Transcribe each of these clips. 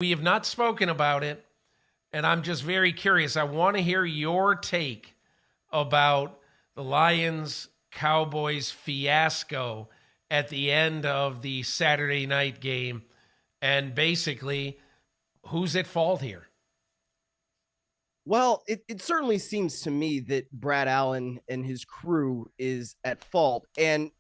We have not spoken about it, and I'm just very curious. I want to hear your take about the Lions-Cowboys fiasco at the end of the Saturday night game, and basically, who's at fault here? Well, it certainly seems to me that Brad Allen and his crew is at fault. And,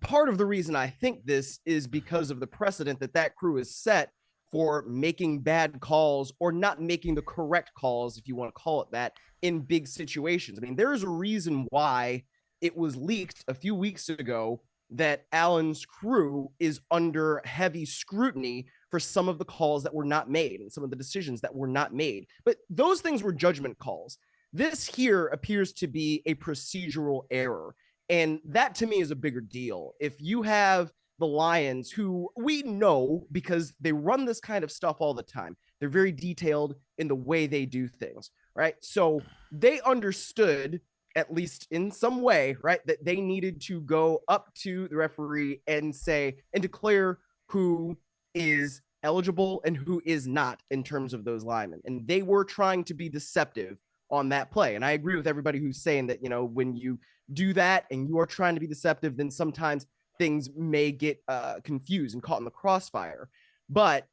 part of the reason I think this is because of the precedent that crew has set for making bad calls or not making the correct calls, if you want to call it that, in big situations. I mean, there is a reason why it was leaked a few weeks ago that Allen's crew is under heavy scrutiny for some of the calls that were not made and some of the decisions that were not made. But those things were judgment calls. This here appears to be a procedural error. And that to me is a bigger deal. If you have the Lions, who we know because they run this kind of stuff all the time, they're very detailed in the way they do things, right? So they understood, at least in some way, right, that they needed to go up to the referee and say and declare who is eligible and who is not in terms of those linemen. And they were trying to be deceptive on that play. And I agree with everybody who's saying that, when you do that and you are trying to be deceptive, then sometimes things may get confused and caught in the crossfire. But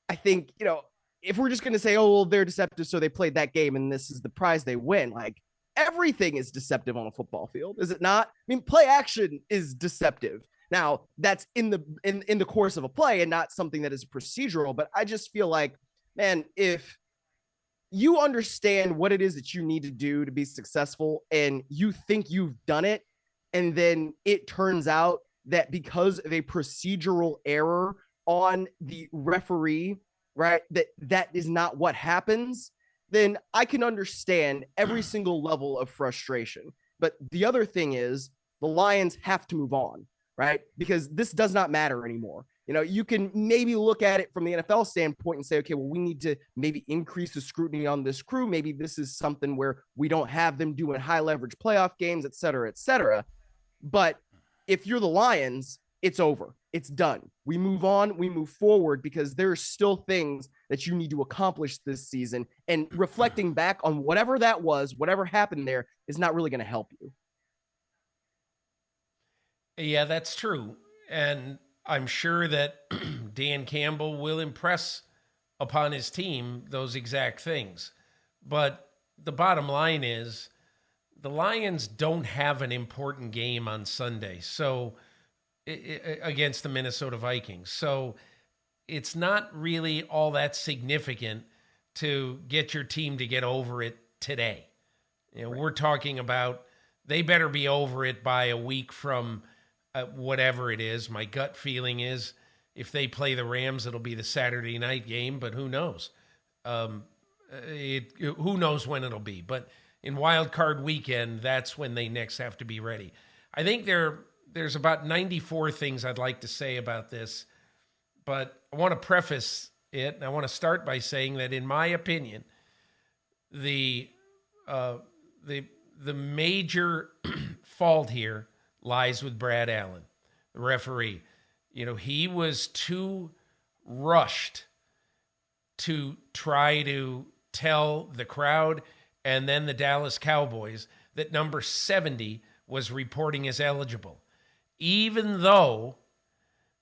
I think, if we're just going to say, oh, well, they're deceptive, so they played that game and this is the prize they win, like everything is deceptive on a football field, is it not? I mean, play action is deceptive. Now, that's in the course of a play and not something that is procedural. But I just feel like, man, if you understand what it is that you need to do to be successful and you think you've done it, and then it turns out that because of a procedural error on the referee, right, that is not what happens, then I can understand every single level of frustration. But the other thing is the Lions have to move on, right? Because this does not matter anymore. You can maybe look at it from the NFL standpoint and say, okay, well, we need to maybe increase the scrutiny on this crew. Maybe this is something where we don't have them doing high leverage playoff games, et cetera, et cetera. But if you're the Lions, it's over. It's done. We move on. We move forward because there are still things that you need to accomplish this season. And reflecting back on whatever that was, whatever happened there, is not really going to help you. Yeah, that's true. And I'm sure that Dan Campbell will impress upon his team those exact things. But the bottom line is the Lions don't have an important game on Sunday against the Minnesota Vikings. So it's not really all that significant to get your team to get over it today. Right. We're talking about they better be over it by a week from whatever it is. My gut feeling is if they play the Rams, it'll be the Saturday night game, but who knows? Who knows when it'll be? But in Wild Card Weekend, that's when they next have to be ready. I think there's about 94 things I'd like to say about this, but I want to preface it, and I want to start by saying that, in my opinion, the major fault here lies with Brad Allen, the referee. He was too rushed to try to tell the crowd and then the Dallas Cowboys that number 70 was reporting as eligible, even though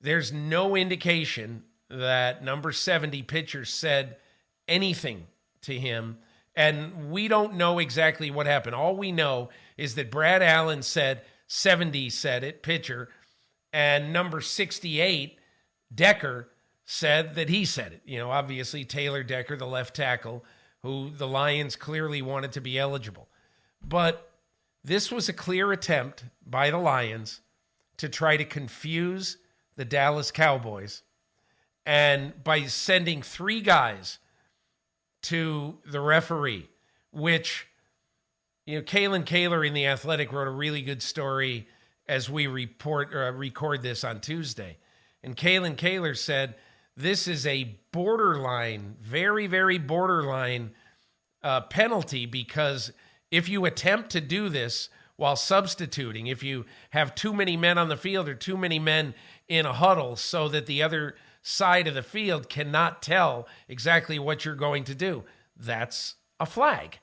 there's no indication that number 70 pitcher said anything to him. And we don't know exactly what happened. All we know is that Brad Allen said 70 said it, pitcher, and number 68, Decker, said that he said it. Obviously Taylor Decker, the left tackle, who the Lions clearly wanted to be eligible. But this was a clear attempt by the Lions to try to confuse the Dallas Cowboys. And by sending 3 guys to the referee, which, Kalen Kaler in The Athletic wrote a really good story as we record this on Tuesday. And Kalen Kaler said, this is a borderline, very, very borderline penalty, because if you attempt to do this while substituting, if you have too many men on the field or too many men in a huddle so that the other side of the field cannot tell exactly what you're going to do. That's a flag.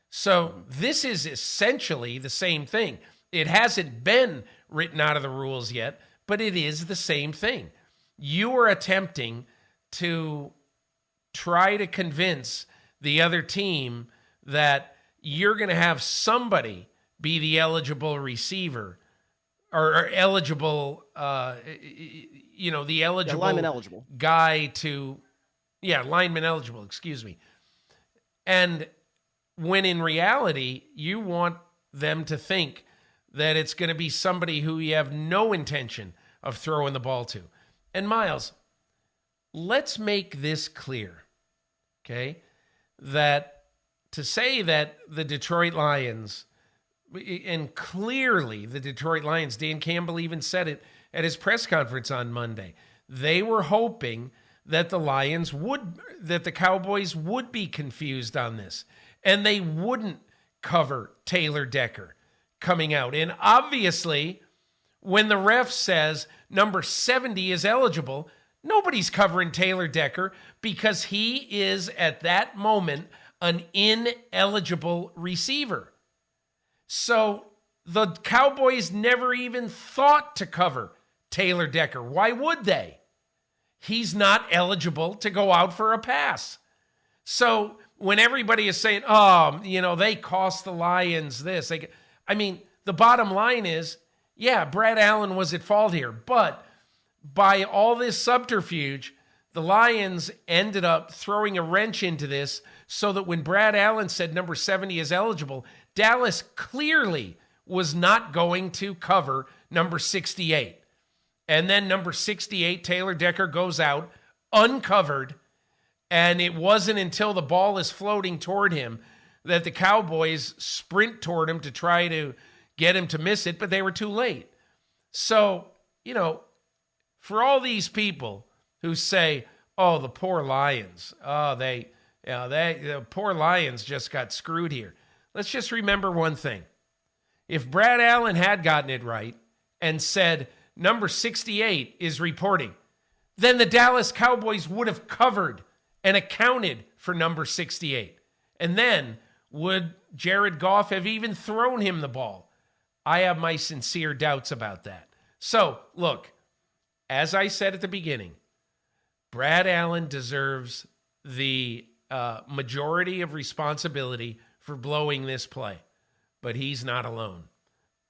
So this is essentially the same thing. It hasn't been written out of the rules yet, but it is the same thing. You are attempting to try to convince the other team that you're going to have somebody be the eligible receiver or eligible, the eligible lineman eligible guy to, lineman eligible, excuse me. And when in reality, you want them to think that it's going to be somebody who you have no intention of throwing the ball to. And Myles, let's make this clear, okay? That to say that the Detroit Lions, and clearly the Detroit Lions, Dan Campbell even said it at his press conference on Monday, they were hoping that the Cowboys would be confused on this and they wouldn't cover Taylor Decker coming out. And obviously, when the ref says number 70 is eligible, nobody's covering Taylor Decker because he is at that moment an ineligible receiver. So the Cowboys never even thought to cover Taylor Decker. Why would they? He's not eligible to go out for a pass. So when everybody is saying, they cost the Lions this. The bottom line is, Brad Allen was at fault here. But by all this subterfuge, the Lions ended up throwing a wrench into this so that when Brad Allen said number 70 is eligible, Dallas clearly was not going to cover number 68. And then number 68, Taylor Decker, goes out uncovered. And it wasn't until the ball is floating toward him that the Cowboys sprint toward him to try to get him to miss it, but they were too late. So, for all these people who say, oh, the poor Lions, the poor Lions just got screwed here. Let's just remember one thing. If Brad Allen had gotten it right and said number 68 is reporting, then the Dallas Cowboys would have covered and accounted for number 68. And then would Jared Goff have even thrown him the ball? I have my sincere doubts about that. So, look, as I said at the beginning, Brad Allen deserves the majority of responsibility for blowing this play, but he's not alone.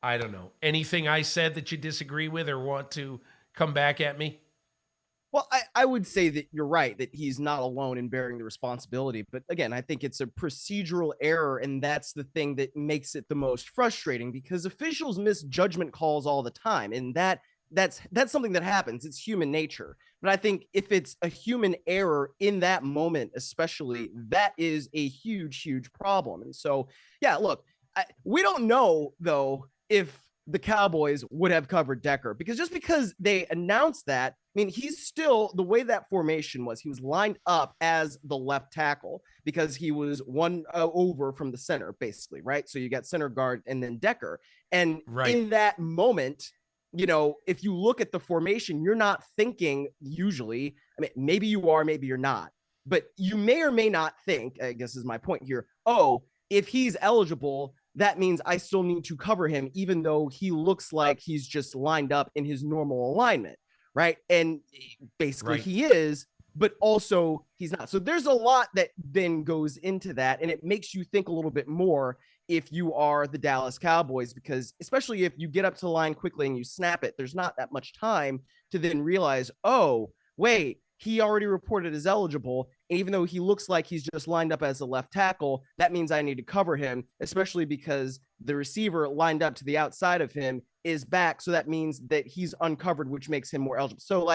I don't know. Anything I said that you disagree with or want to come back at me? Well, I would say that you're right, that he's not alone in bearing the responsibility. But again, I think it's a procedural error, and that's the thing that makes it the most frustrating because officials miss judgment calls all the time. And that's something that happens. It's human nature. But I think if it's a human error in that moment, especially, that is a huge, huge problem. And so, look, we don't know, though, if the Cowboys would have covered Decker because they announced that. He's still, the way that formation was, he was lined up as the left tackle because he was one over from the center, basically, right? So you got center guard and then Decker. And in that moment, if you look at the formation, you're not thinking usually, maybe you are, maybe you're not, but you may or may not think, I guess is my point here, if he's eligible, that means I still need to cover him, even though he looks like he's just lined up in his normal alignment, right? And basically he is, but also he's not. So there's a lot that then goes into that, and it makes you think a little bit more if you are the Dallas Cowboys, because especially if you get up to the line quickly and you snap it, there's not that much time to then realize, oh, wait, he already reported as eligible. And even though he looks like he's just lined up as a left tackle, that means I need to cover him, especially because the receiver lined up to the outside of him is back. So that means that he's uncovered, which makes him more eligible. So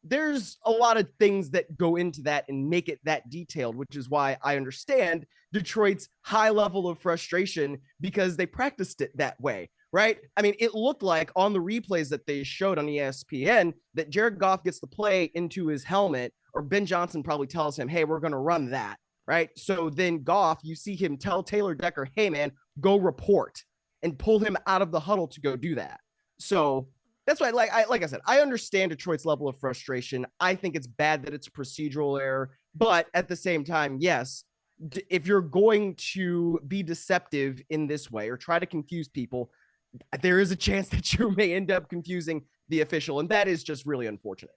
there's a lot of things that go into that and make it that detailed, which is why I understand Detroit's high level of frustration because they practiced it that way, right? It looked like on the replays that they showed on ESPN that Jared Goff gets the play into his helmet, or Ben Johnson probably tells him, hey, we're going to run that, right? So then Goff, you see him tell Taylor Decker, hey, man, go report, and pull him out of the huddle to go do that. So That's why, like I said, I understand Detroit's level of frustration. I think it's bad that it's a procedural error, but at the same time, yes, if you're going to be deceptive in this way or try to confuse people, there is a chance that you may end up confusing the official, and that is just really unfortunate.